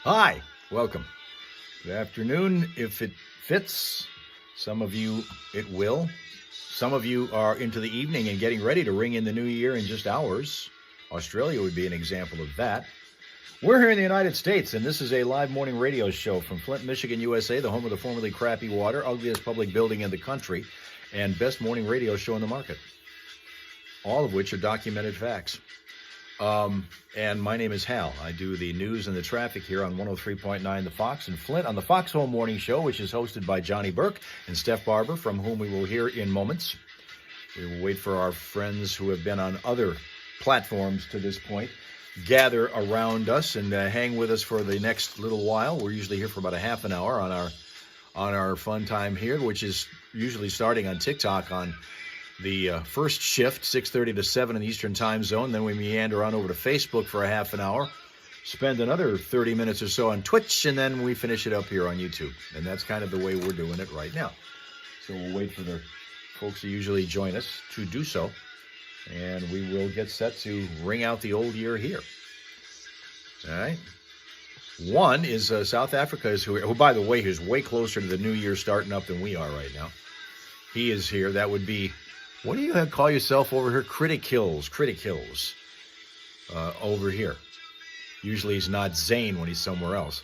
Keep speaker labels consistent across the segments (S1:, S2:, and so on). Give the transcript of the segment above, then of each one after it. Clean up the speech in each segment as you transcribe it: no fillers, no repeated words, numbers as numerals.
S1: Hi, welcome. Good afternoon. If it fits, some of you it will. Some of you are into the evening and getting ready to ring in the new year in just hours. Australia would be an example of that. We're here in the United States, and this is a live morning radio show from Flint, Michigan, USA, the home of the formerly crappy water, ugliest public building in the country, and best morning radio show in the market. All of which are documented facts. And my name is Hal. I do the news and the traffic here on 103.9 The Fox in Flint on the Foxhole Morning Show, which is hosted by Johnny Burke and Steph Barber, from whom we will hear in moments. We will wait for our friends who have been on other platforms to this point gather around us and hang with us for the next little while. We're usually here for about a half an hour on our fun time here, which is usually starting on TikTok on the first shift, 6:30 to 7 in the Eastern Time Zone. Then we meander on over to Facebook for a half an hour, spend another 30 minutes or so on Twitch, and then we finish it up here on YouTube. And that's kind of the way we're doing it right now. So we'll wait for the folks who usually join us to do so, and we will get set to ring out the old year here. All right. One is South Africa, who, by the way, is way closer to the new year starting up than we are right now. He is here. That would be... What do you call yourself over here? Critic Hills. Over here. Usually he's not Zane when he's somewhere else.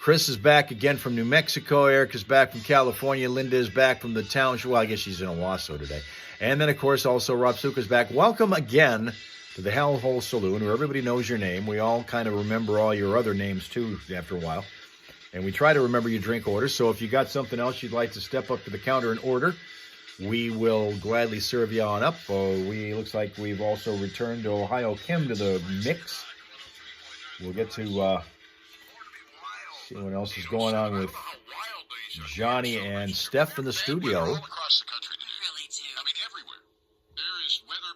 S1: Chris is back again from New Mexico. Eric is back from California. Linda is back from the township. Well, I guess she's in Owasso today. And then, of course, also Rob Suka's back. Welcome again to the Hell Hole Saloon, where everybody knows your name. We all kind of remember all your other names, too, after a while. And we try to remember your drink orders. So if you got something else you'd like to step up to the counter and order, we will gladly serve you on up. Looks like we've also returned to Ohio Kim to the mix. We'll get to see what else is going on with Johnny and Steph in the studio.
S2: All across the country, really do. I mean, everywhere. There is weather.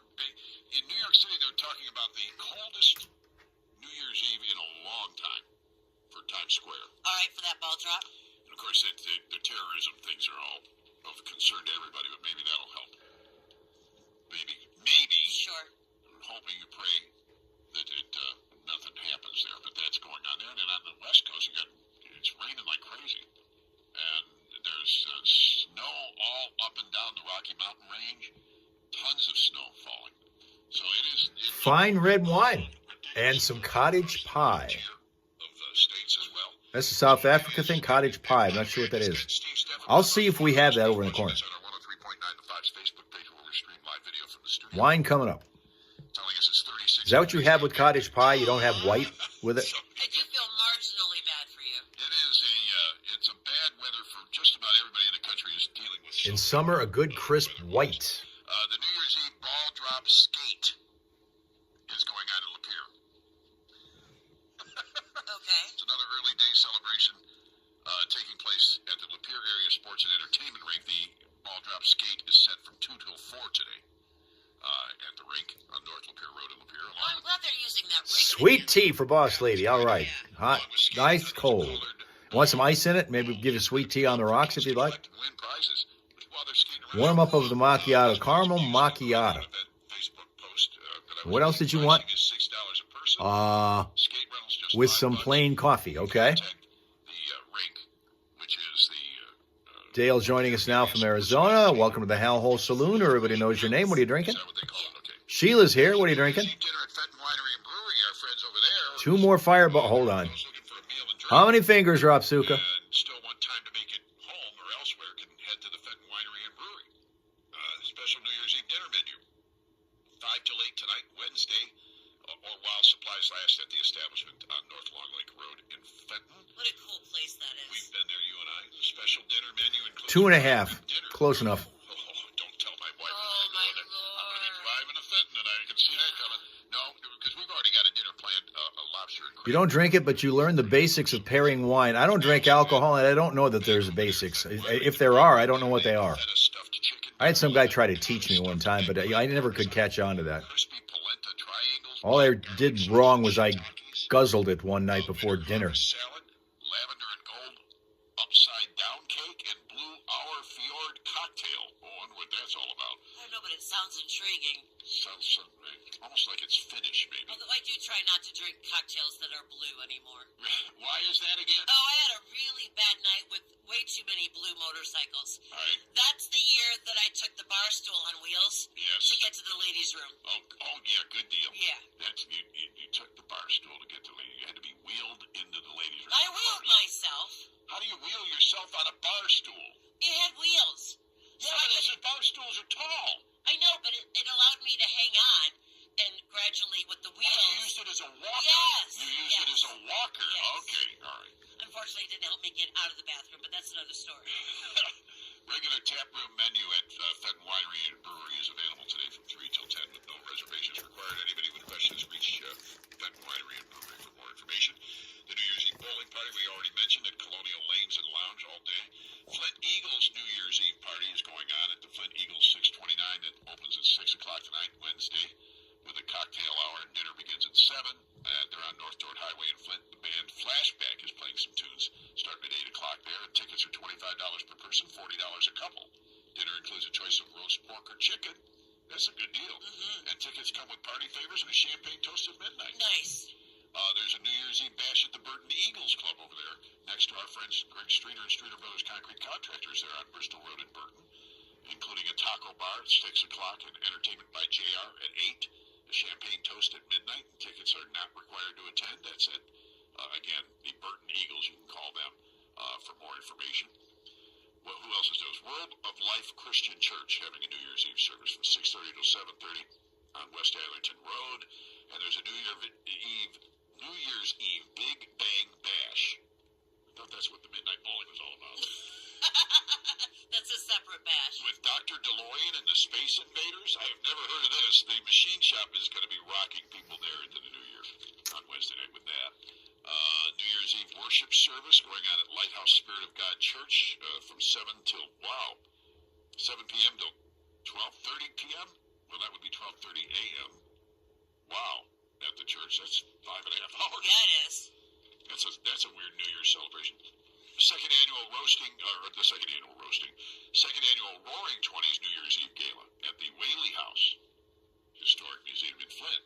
S2: In New York City, they're talking about the coldest New Year's Eve in a long time for Times Square.
S3: All right, for that ball drop.
S2: And of course, the terrorism things are all of concern to everybody, but maybe that'll help. Maybe.
S3: Sure.
S2: I'm hoping you pray that nothing happens there, but that's going on there. And then on the West Coast, it's raining like crazy, and there's snow all up and down the Rocky Mountain Range. Tons of snow falling. So it's
S1: fine red wine and some cottage pie.
S2: Of the states as well.
S1: That's a South Africa thing, cottage pie. I'm not sure what that is. I'll see if we have that over in the corner. Wine coming up. Is that what you have with cottage pie? You don't have white with it?
S3: I do feel marginally bad for you.
S2: It's a bad weather for just about everybody in the country is dealing with.
S1: In summer, a good crisp white.
S2: The New Year's Eve ball drop skate is going on in Lapeer.
S3: Okay.
S2: It's another early day celebration taking place at the Lapeer Area Sports and Entertainment Rink. The ball drop skate is set from 2 till 4 today at the rink on North Lapeer Road in Lapeer.
S3: Well, I'm glad they're using that rink.
S1: Sweet tea for Boss Lady. All right. Hot, nice, cold. Want some ice in it? Maybe give you sweet tea on the rocks if you'd like. Warm up of the macchiato. Caramel macchiato. What else did you want? With some plain coffee, okay? Dale joining us now from Arizona. Welcome to the Hal Hole Saloon. Everybody knows your name. What are you drinking? Sheila's here. What are you drinking? 2 more Fireball. Hold on. How many fingers, Rob Suka?
S2: Still want time to make it home or elsewhere, can head to the Fenton Winery and Brewery. Special New Year's Eve dinner menu. 5 till 8 tonight, Wednesday, or while supplies last at the establishment on North Long Lake Road in Fenton.
S3: What a cool place that is.
S2: We've been there, you and I. The special dinner menu includes
S1: 2.5. Close enough.
S2: Don't tell my wife.
S3: Oh, my
S2: I'm going to be
S3: Lord.
S2: driving to Fenton, and I can see that coming. No, because we've already got a dinner planned, a lobster and
S1: You don't drink it, but you learn the basics of pairing wine. I don't drink alcohol, and I don't know that there's basics. If there are, I don't know what they are. I had some guy try to teach me one time, but I never could catch on to that. All I did wrong was I guzzled it one night before dinner.
S2: Salad, lavender and gold, upside down cake, and blue hour fjord cocktail. Oh, I wonder what that's all about.
S3: I don't know, but it sounds intriguing.
S2: Sounds almost like it's Finnish, maybe.
S3: Although I do try not to drink cocktails that are blue anymore.
S2: Why is that again?
S3: Oh, I had a really bad night with way too many blue motorcycles.
S2: All right.
S3: That's the year that I took the bar stool on wheels
S2: Yes.
S3: to get to the ladies' room.
S2: Oh yeah, good deal.
S3: Yeah.
S2: That's you took the bar stool to get to the lady. You had to be wheeled into the ladies' room.
S3: I wheeled myself.
S2: How do you wheel yourself on a bar stool?
S3: It had wheels.
S2: Yeah, but the bar stools are tall.
S3: I know, but it allowed me to hang on and gradually with the
S2: Oh,
S3: wheels.
S2: you used it as a walker.
S3: Yes.
S2: You used it as a walker.
S3: Yes.
S2: Okay, all right.
S3: Unfortunately, it didn't help me get out of the bathroom, but that's another story.
S2: Regular tap room menu at Fenton Winery and Brewery is available today from 3 till 10 with no reservations required. Anybody with questions, reach Fenton Winery and Brewery for more information. The New Year's Eve bowling party we already mentioned at Colonial Lanes and Lounge all day. Flint Eagles New Year's Eve party is going on at the Flint Eagles 629. That opens at 6 o'clock tonight, Wednesday, with a cocktail hour and dinner begins at 7. They're on North Dort Highway in Flint. The band Flashback is playing some tunes starting at 8 o'clock there. And tickets are $25 per person, $40 a couple. Dinner includes a choice of roast pork or chicken. That's a good deal.
S3: Mm-hmm.
S2: And tickets come with party favors and a champagne toast at midnight.
S3: Nice.
S2: There's a New Year's Eve bash at the Burton Eagles Club over there, next to our friends Greg Streeter and Streeter Brothers Concrete Contractors there on Bristol Road in Burton, including a taco bar at 6 o'clock and entertainment by JR at 8. A champagne toast at midnight. Tickets are not required to attend. That's it. Again, the Burton Eagles. You can call them for more information. Well, who else is those? World of Life Christian Church having a New Year's Eve service from 6:30 to 7:30 on West Arlington Road. And there's a New Year's Eve Big Bang Bash. I thought that's what the midnight bowling was all about.
S3: That's a separate bash.
S2: With Dr. DeLorean and the Space Invaders. I have never heard of this. The Machine Shop is going to be rocking people there into the new year on Wednesday night with that. New Year's Eve worship service going on at Lighthouse Spirit of God Church from 7 p.m. till 12:30 p.m. Well, that would be 12:30 a.m. Wow, at the church. That's 5.5 hours.
S3: Yeah, it is.
S2: That's a weird New Year's celebration. Second annual Roaring 20s New Year's Eve Gala at the Whaley House Historic Museum in Flint.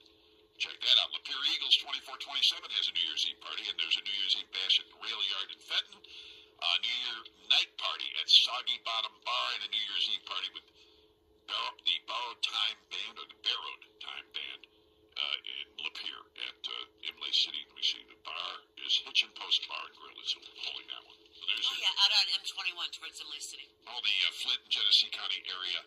S2: Check that out. Lapeer Eagles 2427 has a New Year's Eve party, and there's a New Year's Eve bash at the Rail Yard in Fenton. New Year night party at Soggy Bottom Bar, and a New Year's Eve party with the Borrowed Time Band, or the Barrowed Time Band, in Lapeer at Imlay City. Let me see. The bar is Hitch and Post Bar and Grill. It's holding that one. So there's
S3: Out on M21 towards Imlay City.
S2: all the Flint and Genesee County area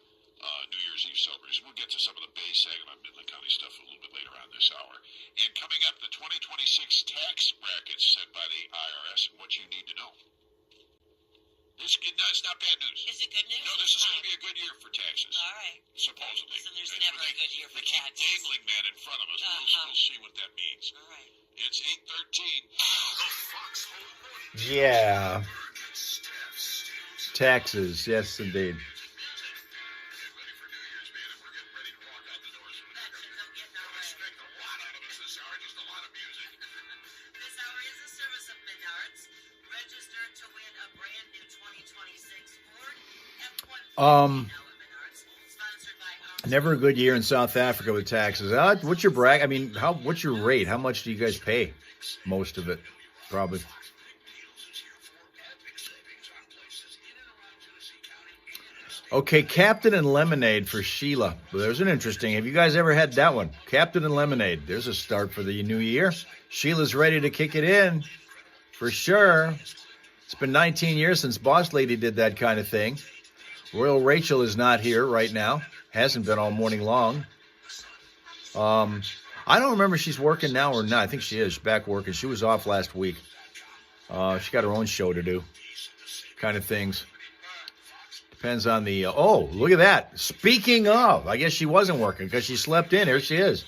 S2: New Year's Eve celebration. We'll get to some of the Bay, Saginaw, Midland County stuff a little bit later on this hour. And coming up, the 2026 tax brackets set by the IRS and what you need to know. It's not bad news.
S3: Is it good news?
S2: No, this is going to be a good year for taxes.
S3: All right.
S2: Supposedly.
S3: Listen, there's
S2: That's
S3: never
S2: what
S3: a good year for
S2: They keep
S3: taxes.
S2: dangling that in front of us. We'll see what that means.
S3: All right.
S2: It's 8:13.
S1: Yeah. Taxes, yes, indeed.
S3: This hour is a service of Menards. Register to win a brand new 2026 Ford F-150 now at Menards. Sponsored by our...
S1: Never a good year in South Africa with taxes. What's your brag? I mean, what's your rate? How much do you guys pay? Most of it, probably. Okay, Captain and Lemonade for Sheila. Well, there's an interesting. Have you guys ever had that one? Captain and Lemonade. There's a start for the new year. Sheila's ready to kick it in, for sure. It's been 19 years since Boss Lady did that kind of thing. Royal Rachel is not here right now. Hasn't been all morning long. I don't remember if she's working now or not. I think she is. She's back working. She was off last week. She got her own show to do. Kind of things. Depends on the... oh, look at that. Speaking of, I guess she wasn't working because she slept in. Here she is.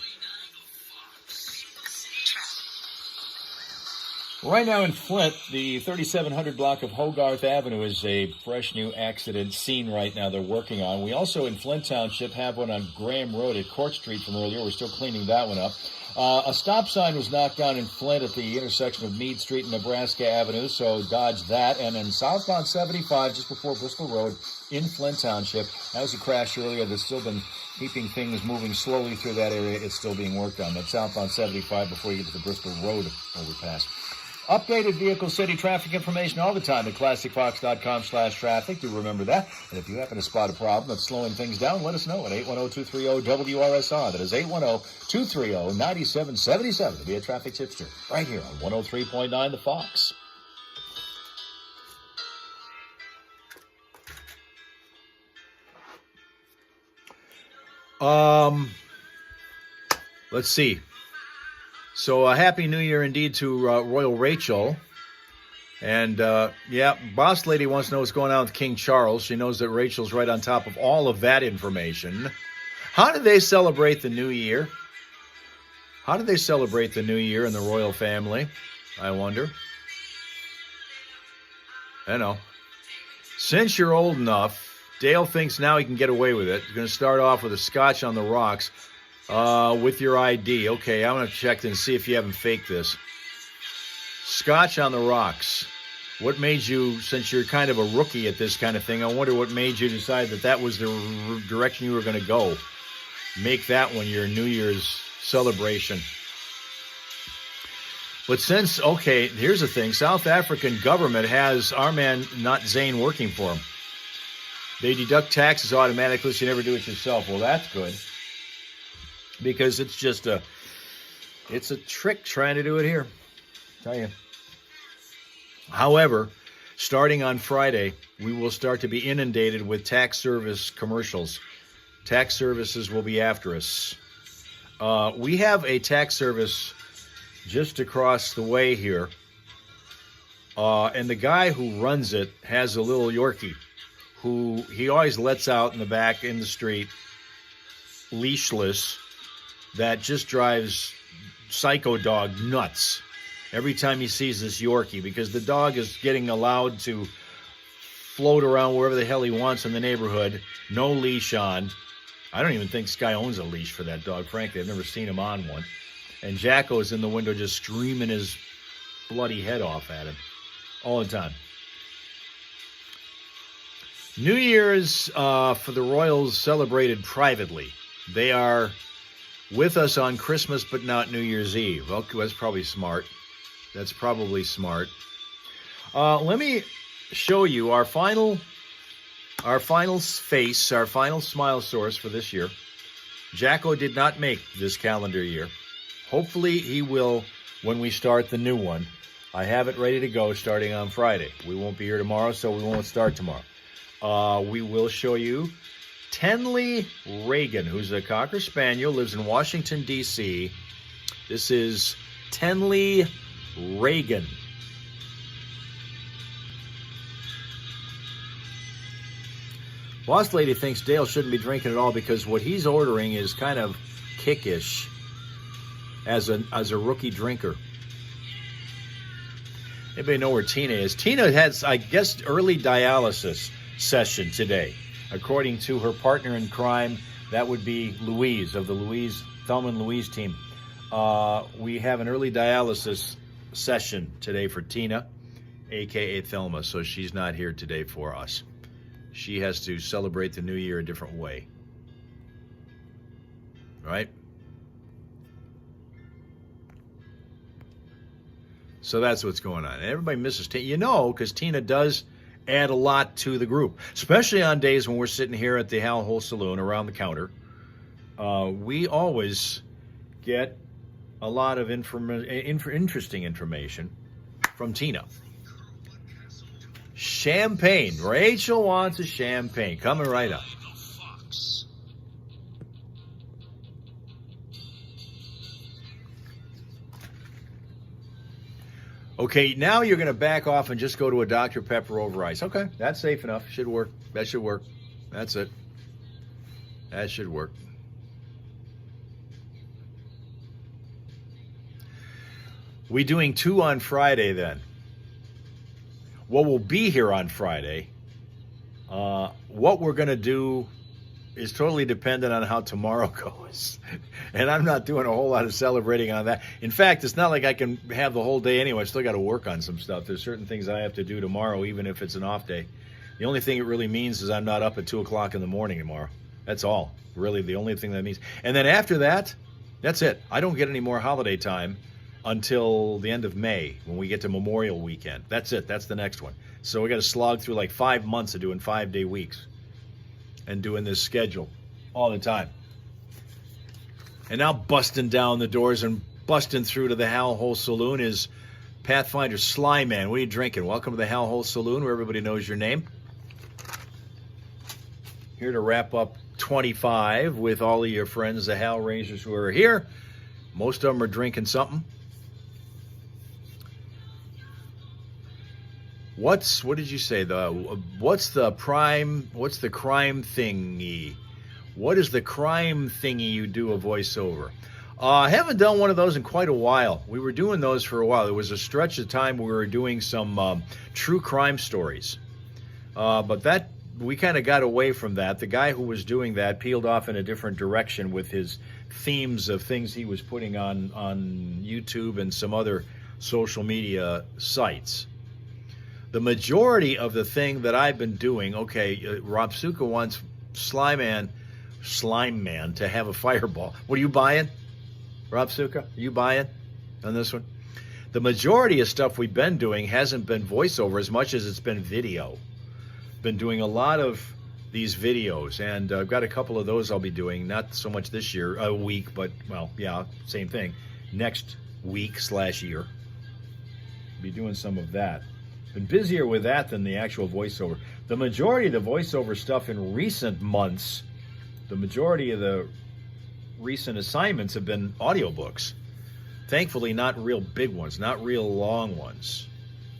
S1: Right now in Flint, the 3700 block of Hogarth Avenue is a fresh new accident scene right now they're working on. We also in Flint Township have one on Graham Road at Court Street from earlier. We're still cleaning that one up. A stop sign was knocked down in Flint at the intersection of Meade Street and Nebraska Avenue, so dodge that. And then southbound 75, just before Bristol Road in Flint Township. That was a crash earlier. There's still been keeping things moving slowly through that area. It's still being worked on. That's southbound 75 before you get to the Bristol Road overpass. Updated Vehicle City traffic information all the time at ClassicFox.com/traffic. Do remember that. And if you happen to spot a problem that's slowing things down, let us know at 810-230-WRSR. That is 810-230-9777 to be a traffic tipster right here on 103.9 The Fox. Let's see. So a happy new year indeed to Royal Rachel. And, Boss Lady wants to know what's going on with King Charles. She knows that Rachel's right on top of all of that information. How do they celebrate the new year? How do they celebrate the new year in the royal family? I wonder. I know. Since you're old enough, Dale thinks now he can get away with it. He's going to start off with a scotch on the rocks. With your ID. Okay, I'm going to check and see if you haven't faked this. Scotch on the rocks. What made you, since you're kind of a rookie at this kind of thing, I wonder what made you decide that that was the direction you were going to go. Make that one your New Year's celebration. But since, okay, here's the thing. South African government has our man, not Zane, working for them. They deduct taxes automatically, so you never do it yourself. Well, that's good. Because it's just it's a trick trying to do it here. Tell you. However, starting on Friday, we will start to be inundated with tax service commercials. Tax services will be after us. We have a tax service just across the way here. And the guy who runs it has a little Yorkie who he always lets out in the back in the street, leashless, that just drives Psycho Dog nuts every time he sees this Yorkie, because the dog is getting allowed to float around wherever the hell he wants in the neighborhood, no leash on. I don't even think this guy owns a leash for that dog, frankly. I've never seen him on one. And Jacko is in the window just screaming his bloody head off at him all the time. New Year's for the Royals celebrated privately. They are with us on Christmas, but not New Year's Eve. Well, that's probably smart. That's probably smart. Let me show you our final face, our final smile source for this year. Jacko did not make this calendar year. Hopefully he will when we start the new one. I have it ready to go starting on Friday. We won't be here tomorrow, so we won't start tomorrow. We will show you Tenley Reagan, who's a Cocker Spaniel, lives in Washington, D.C. This is Tenley Reagan. Boss Lady thinks Dale shouldn't be drinking at all because what he's ordering is kind of kickish as a rookie drinker. Anybody know where Tina is? Tina has, I guess, early dialysis session today. According to her partner in crime, that would be Louise of the Thelma and Louise team. We have an early dialysis session today for Tina, a.k.a. Thelma, so she's not here today for us. She has to celebrate the new year a different way. Right? So that's what's going on. And everybody misses Tina. Because Tina does add a lot to the group, especially on days when we're sitting here at the Hal Hole Saloon around the counter. We always get a lot of interesting information from Tina. Champagne. Rachel wants a champagne. Coming right up. Okay, now you're going to back off and just go to a Dr. Pepper over ice. Okay, that's safe enough. Should work. That should work. That's it. That should work. We doing 2 on Friday then? Well, we'll be here on Friday. What we're going to do is totally dependent on how tomorrow goes. And I'm not doing a whole lot of celebrating on that. In fact, it's not like I can have the whole day anyway. I still got to work on some stuff. There's certain things I have to do tomorrow, even if it's an off day. The only thing it really means is I'm not up at 2 o'clock in the morning tomorrow. That's all. Really, the only thing that means. And then after that, that's it. I don't get any more holiday time until the end of May when we get to Memorial Weekend. That's it. That's the next one. So we got to slog through like 5 months of doing 5-day weeks and doing this schedule all the time. And now busting down the doors and busting through to the Hal Hole Saloon is Pathfinder Sly Man. What are you drinking? Welcome to the Hal Hole Saloon where everybody knows your name. Here to wrap up 25 with all of your friends, the Hal Rangers who are here. Most of them are drinking something. What did you say? What's the crime thingy? What is the crime thingy you do a voiceover? I haven't done one of those in quite a while. We were doing those for a while. There was a stretch of time we were doing some true crime stories. But that we kind of got away from that. The guy who was doing that peeled off in a different direction with his themes of things he was putting on YouTube and some other social media sites. The majority of the thing that I've been doing, Rob Suka wants Slime Man to have a fireball. What are you buying, Rob Suka? Are you buying on this one? The majority of stuff we've been doing hasn't been voiceover as much as it's been video. Been doing a lot of these videos, and I've got a couple of those I'll be doing, not so much this year, a week, but, well, yeah, same thing. Next week/year. Be doing some of that. Been busier with that than the actual voiceover. The majority of the voiceover stuff in recent months, the majority of the recent assignments have been audiobooks. Thankfully, not real big ones, not real long ones.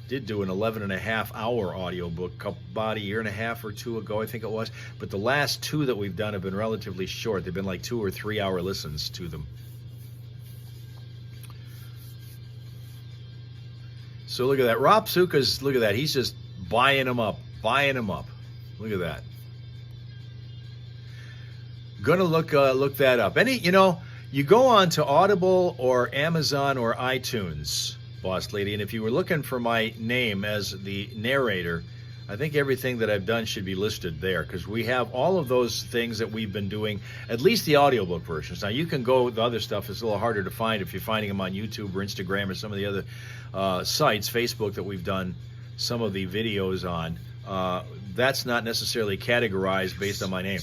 S1: Did do an 11.5-hour audiobook about a year and a half or two ago, I think it was. But the last two that we've done have been relatively short. They've been like 2 or 3 hour listens to them. So look at that. Rob Suka's, look at that. He's just buying them up. Look at that. Gonna look that up. You go on to Audible or Amazon or iTunes, Boss Lady, and if you were looking for my name as the narrator, I think everything that I've done should be listed there, because we have all of those things that we've been doing, at least the audiobook versions. Now, you can go, the other stuff is a little harder to find if you're finding them on YouTube or Instagram or some of the other sites, Facebook, that we've done some of the videos on. That's not necessarily categorized based on my name.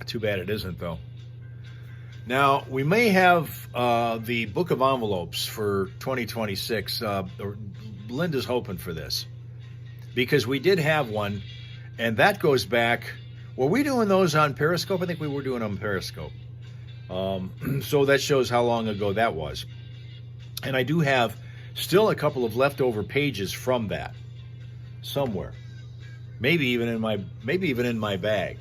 S1: Too bad it isn't, though. Now, we may have the Book of Envelopes for 2026. Linda's hoping for this, because we did have one, and that goes back. Were we doing those on Periscope? I think we were doing them on Periscope. So that shows how long ago that was. And I do have still a couple of leftover pages from that somewhere. Maybe even in my bag.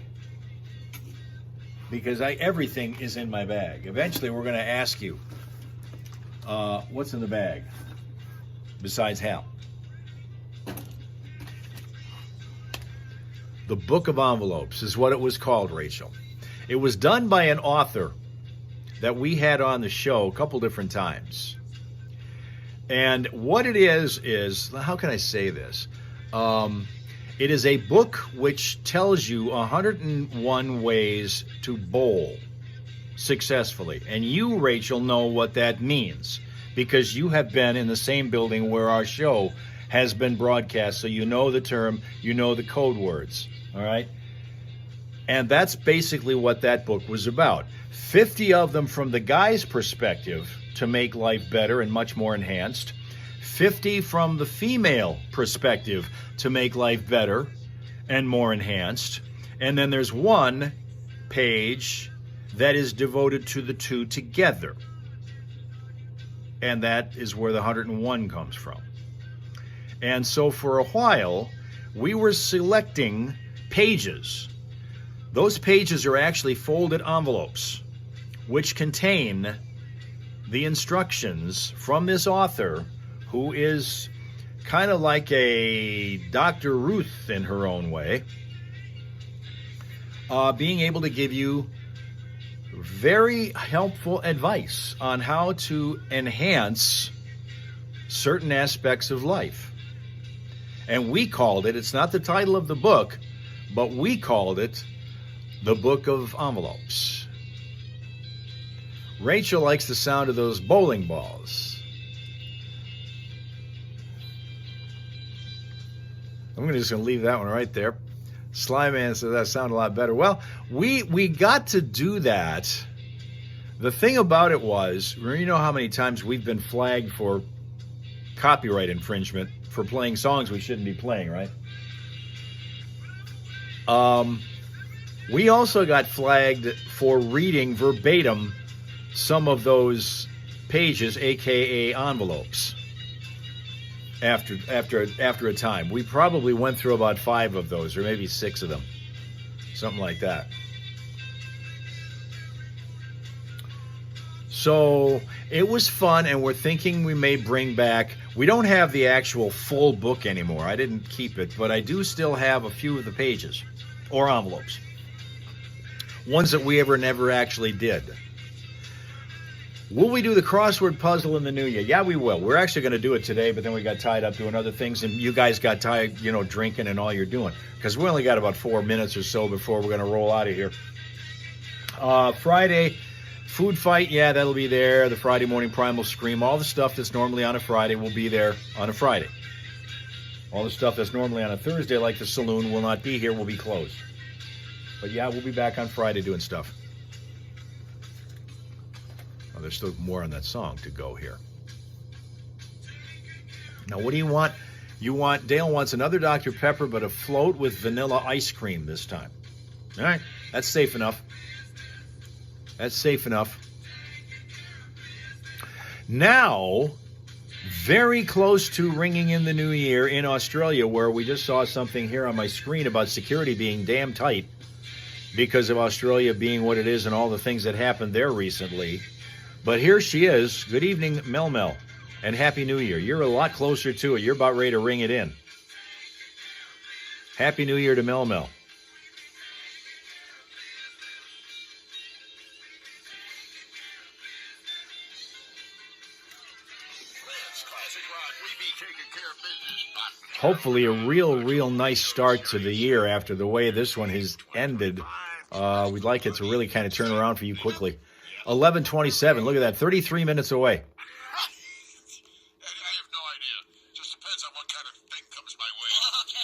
S1: Because everything is in my bag. Eventually, we're going to ask you, what's in the bag besides Hal? The Book of Envelopes is what it was called, Rachel. It was done by an author that we had on the show a couple different times. And what it is, how can I say this? It is a book which tells you 101 ways to bowl successfully. And you, Rachel, know what that means, because you have been in the same building where our show has been broadcast, so you know the term, you know the code words, all right? And that's basically what that book was about. 50 of them from the guy's perspective to make life better and much more enhanced. 50 from the female perspective to make life better and more enhanced. And then there's one page that is devoted to the two together. And that is where the 101 comes from. And so for a while, we were selecting pages. Those pages are actually folded envelopes, which contain the instructions from this author, who is kind of like a Dr. Ruth in her own way, being able to give you very helpful advice on how to enhance certain aspects of life. And we called it, it's not the title of the book, but we called it The Book of Envelopes. Rachel likes the sound of those bowling balls. I'm just going to leave that one right there. Sly Man says that sounded a lot better. Well, we got to do that. The thing about it was, you know how many times we've been flagged for copyright infringement for playing songs we shouldn't be playing, right? We also got flagged for reading verbatim some of those pages, aka envelopes. After a time, we probably went through about 5 of those, or maybe 6 of them, something like that. So it was fun, and we're thinking we may bring back. We don't have the actual full book anymore. I didn't keep it, but I do still have a few of the pages or envelopes, ones that we never actually did. Will we do the crossword puzzle in the new year? Yeah, we will. We're actually going to do it today, but then we got tied up doing other things, and you guys got tired, drinking and all you're doing, because we only got about 4 minutes or so before we're going to roll out of here. Friday, food fight, yeah, that'll be there. The Friday morning primal scream, all the stuff that's normally on a Friday will be there on a Friday. All the stuff that's normally on a Thursday, like the saloon, will not be here, will be closed. But yeah, we'll be back on Friday doing stuff. Oh, there's still more on that song to go here. Now, what do you want? Dale wants another Dr. Pepper, but a float with vanilla ice cream this time. All right, that's safe enough. That's safe enough. Now, very close to ringing in the new year in Australia, where we just saw something here on my screen about security being damn tight because of Australia being what it is and all the things that happened there recently. But here she is. Good evening, Mel Mel, and Happy New Year. You're a lot closer to it. You're about ready to ring it in. Happy New Year to Mel Mel. Hopefully a real nice start to the year after the way this one has ended. We'd like it to really kind of turn around for you quickly. 11:27. Look at that. 33 minutes away.
S2: I have no idea. Just depends on what kind of thing comes my way.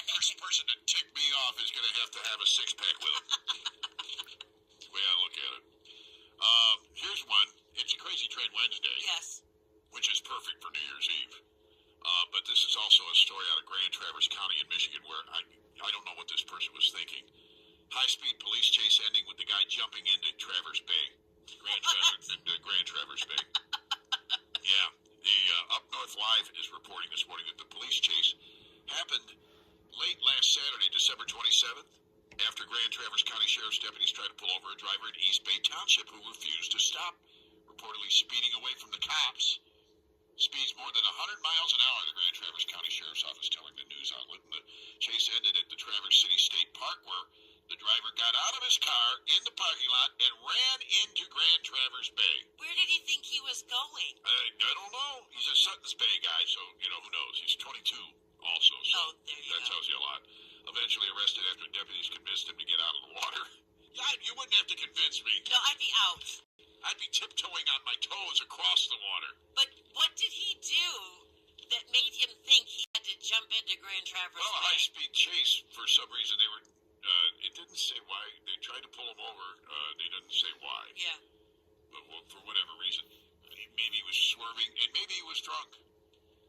S2: First person to tick me off is going to have a six-pack with him. That's the way I look at it. Here's one. It's Crazy Train Wednesday.
S3: Yes.
S2: Which is perfect for New Year's Eve. But this is also a story out of Grand Traverse County in Michigan where I don't know what this person was thinking. High-speed police chase ending with the guy jumping into Traverse Bay. Grand Traverse Bay. Yeah. The Up North Live is reporting this morning that the police chase happened late last Saturday, December 27th, after Grand Traverse County Sheriff's deputies tried to pull over a driver in East Bay Township who refused to stop, reportedly speeding away from the cops. Speeds more than 100 miles an hour, the Grand Traverse County Sheriff's Office telling the news outlet. And the chase ended at the Traverse City State Park, where the driver got out of his car in the parking lot and ran into Grand Traverse Bay.
S3: Where did he think he was going?
S2: I don't know. He's a Sutton's Bay guy, so, who knows. He's 22 also, so
S3: There you
S2: that
S3: go.
S2: tells you a lot. Eventually arrested after deputies convinced him to get out of the water. Yeah, you wouldn't have to convince me.
S3: No, I'd be out.
S2: I'd be tiptoeing on my toes across the water.
S3: But what did he do that made him think he had to jump into Grand Traverse
S2: Well, a
S3: Bay?
S2: high-speed chase, for some reason, they were... it didn't say why. They tried to pull him over. They didn't say why.
S3: Yeah.
S2: But for whatever reason. Maybe he was swerving, and maybe he was drunk.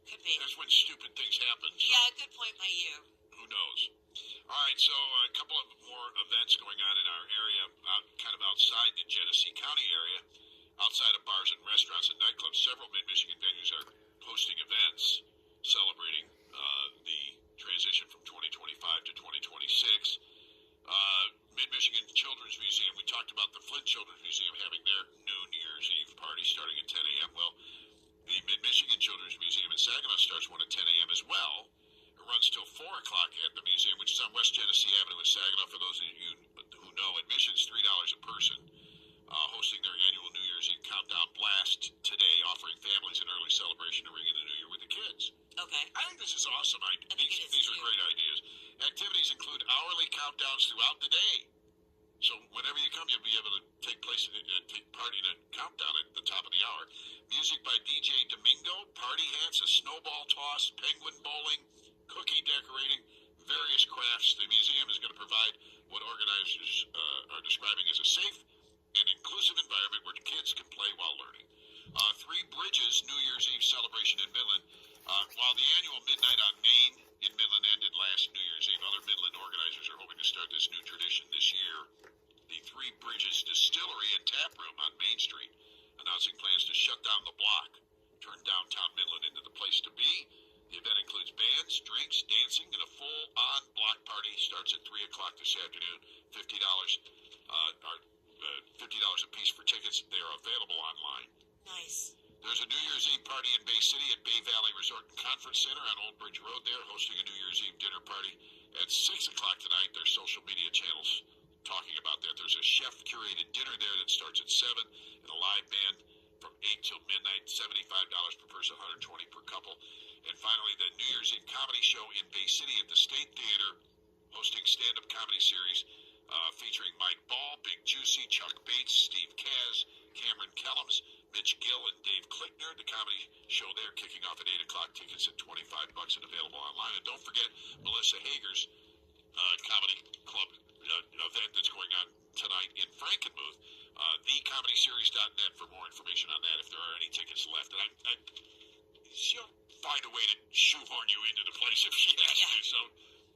S3: Could be.
S2: That's when stupid things happen. So
S3: Yeah, good point by you.
S2: who knows? All right, so a couple of more events going on in our area, kind of outside the Genesee County area, outside of bars and restaurants and nightclubs. Several mid-Michigan venues are hosting events celebrating the transition from 2025 to 2026. Mid-Michigan Children's Museum, we talked about the Midland Children's Museum having their New Year's Eve party starting at 10 a.m. Well, the Mid-Michigan Children's Museum in Saginaw starts one at 10 a.m. as well. It runs till 4 o'clock at the museum, which is on West Genesee Avenue in Saginaw. For those of you who know, admission's $3 a person. Hosting their annual New Year's Eve countdown blast today, offering families an early celebration to ring in the new year with the kids.
S3: Okay.
S2: I think this is awesome.
S3: I think it is
S2: These are
S3: too.
S2: great ideas. Activities include hourly countdowns throughout the day. So whenever you come, you'll be able to take part in a countdown at the top of the hour. Music by DJ Domingo, party hats, a snowball toss, penguin bowling, cookie decorating, various crafts. The museum is going to provide what organizers are describing as a safe and inclusive environment where kids can play while learning. Three Bridges New Year's Eve celebration in Midland. While the annual Midnight on Main in Midland ended last New Year's Eve, other Midland organizers are hoping to start this new tradition this year. The Three Bridges Distillery and Tap Room on Main Street announcing plans to shut down the block, turn downtown Midland into the place to be. The event includes bands, drinks, dancing, and a full-on block party. Starts at 3 o'clock this afternoon. $50 a piece for tickets. They are available online.
S3: Nice.
S2: There's a New Year's Eve party in Bay City at Bay Valley Resort and Conference Center on Old Bridge Road there, hosting a New Year's Eve dinner party at 6 o'clock tonight. Their social media channels talking about that. There's a chef-curated dinner there that starts at 7 and a live band from 8 till midnight, $75 per person, $120 per couple. And finally, the New Year's Eve comedy show in Bay City at the State Theater, hosting stand-up comedy series featuring Mike Ball, Big Juicy, Chuck Bates, Steve Kaz, Cameron Kellums, Mitch Gill, and Dave Klickner. The comedy show there kicking off at 8 o'clock. Tickets at $25 and available online. And don't forget Melissa Hager's comedy club event that's going on tonight in Frankenmuth. TheComedySeries.net for more information on that if there are any tickets left. And she'll find a way to shoehorn you into the place if she has to. So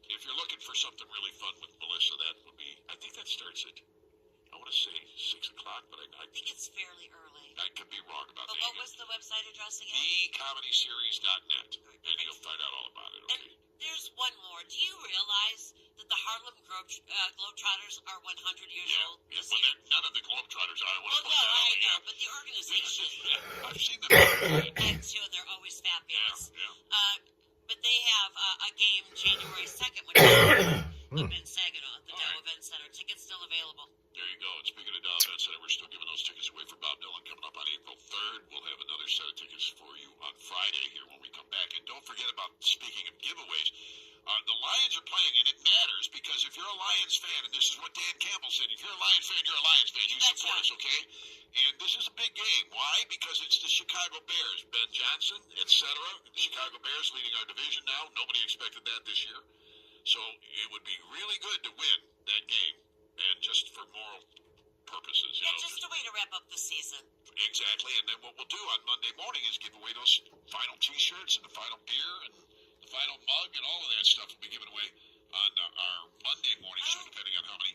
S2: if you're looking for something really fun with Melissa, that would be, I think that starts at, I want to say 6 o'clock, but I
S3: think it's fairly early.
S2: I could be wrong about that.
S3: But what was the website address again?
S2: TheComedySeries.net. And you'll find out all about it, okay?
S3: And there's one more. Do you realize that the Harlem Globetrotters are 100 years old?
S2: Yeah, well, none of the Globetrotters are.
S3: Oh, no, I know, but the organization.
S2: I've seen them.
S3: And too, and they're always fabulous.
S2: Yeah.
S3: But they have a game January 2nd, which is up in Saginaw at the Dow Event Center. Tickets still available.
S2: There you go. And speaking of Dow Event Center, we're still giving those tickets away for Bob Dylan coming up on April 3rd. We'll have another set of tickets for you on Friday here when we come back. And don't forget about, speaking of giveaways, the Lions are playing, and it matters because if you're a Lions fan, and this is what Dan Campbell said, if you're a Lions fan, you're a Lions fan. You support us, okay? And this is a big game. Why? Because it's the Chicago Bears. Ben Johnson, etc. The Chicago Bears leading our division now. Nobody expected that this year. So it would be really good to win that game, and just for moral purposes.
S3: Yeah, just a way to wrap up the season.
S2: Exactly. And then what we'll do on Monday morning is give away those final T-shirts and the final beer and the final mug, and all of that stuff will be given away on our Monday morning show, depending on how many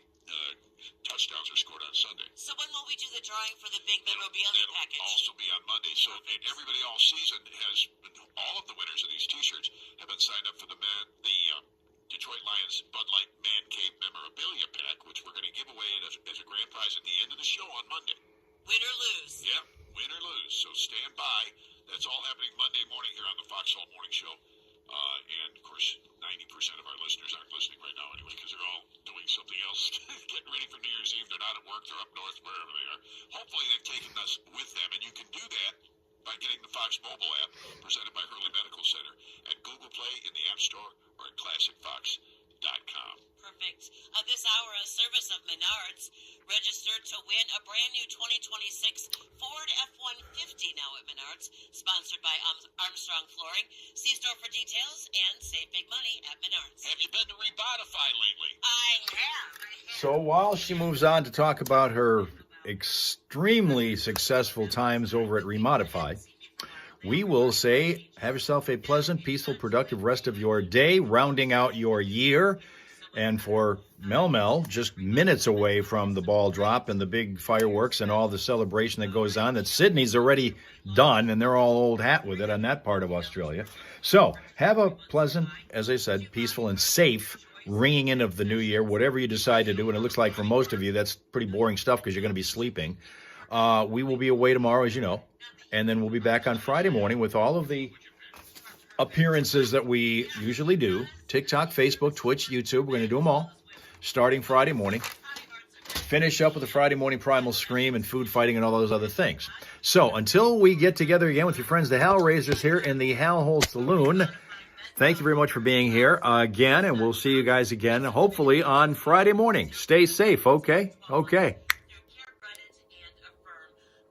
S2: touchdowns are scored on Sunday.
S3: So when will we do the drawing for the big memorabilia package?
S2: That'll also be on Monday. So everybody all season all of the winners of these T-shirts have been signed up for the Detroit Lions Bud Light Man Cave Memorabilia Pack, which we're going to give away as a grand prize at the end of the show on Monday.
S3: Win or lose.
S2: Yeah, win or lose. So stand by. That's all happening Monday morning here on the Foxhole Morning Show. And, of course, 90% of our listeners aren't listening right now anyway because they're all doing something else, getting ready for New Year's Eve. They're not at work. They're up north, wherever they are. Hopefully they've taken us with them, and you can do that by getting the Fox mobile app presented by Hurley Medical Center at Google Play, in the App Store, or at ClassicFox.com.
S3: Perfect. This hour, a service of Menards. Register to win a brand new 2026 Ford F-150 now at Menards. Sponsored by Armstrong Flooring. See store for details and save big money at Menards.
S2: Have you been to Rebodify lately?
S3: I have.
S1: So while she moves on to talk about her extremely successful times over at Remodify, we will say have yourself a pleasant, peaceful, productive rest of your day, rounding out your year. And for Mel, just minutes away from the ball drop and the big fireworks and all the celebration that goes on, that Sydney's already done, and they're all old hat with it on that part of Australia. So have a pleasant, as I said, peaceful and safe ringing in of the new year, whatever you decide to do. And it looks like for most of you, that's pretty boring stuff because you're going to be sleeping. We will be away tomorrow, as you know. And then we'll be back on Friday morning with all of the appearances that we usually do. TikTok, Facebook, Twitch, YouTube. We're going to do them all starting Friday morning. Finish up with the Friday morning primal scream and food fighting and all those other things. So until we get together again with your friends, the Hal Raisers here in the Hal Hole Saloon, thank you very much for being here again, and we'll see you guys again, hopefully on Friday morning. Stay safe, okay? Okay.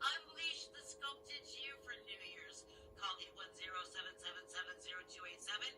S3: Unleash the sculpted you for New Year's. Call 810-777-0287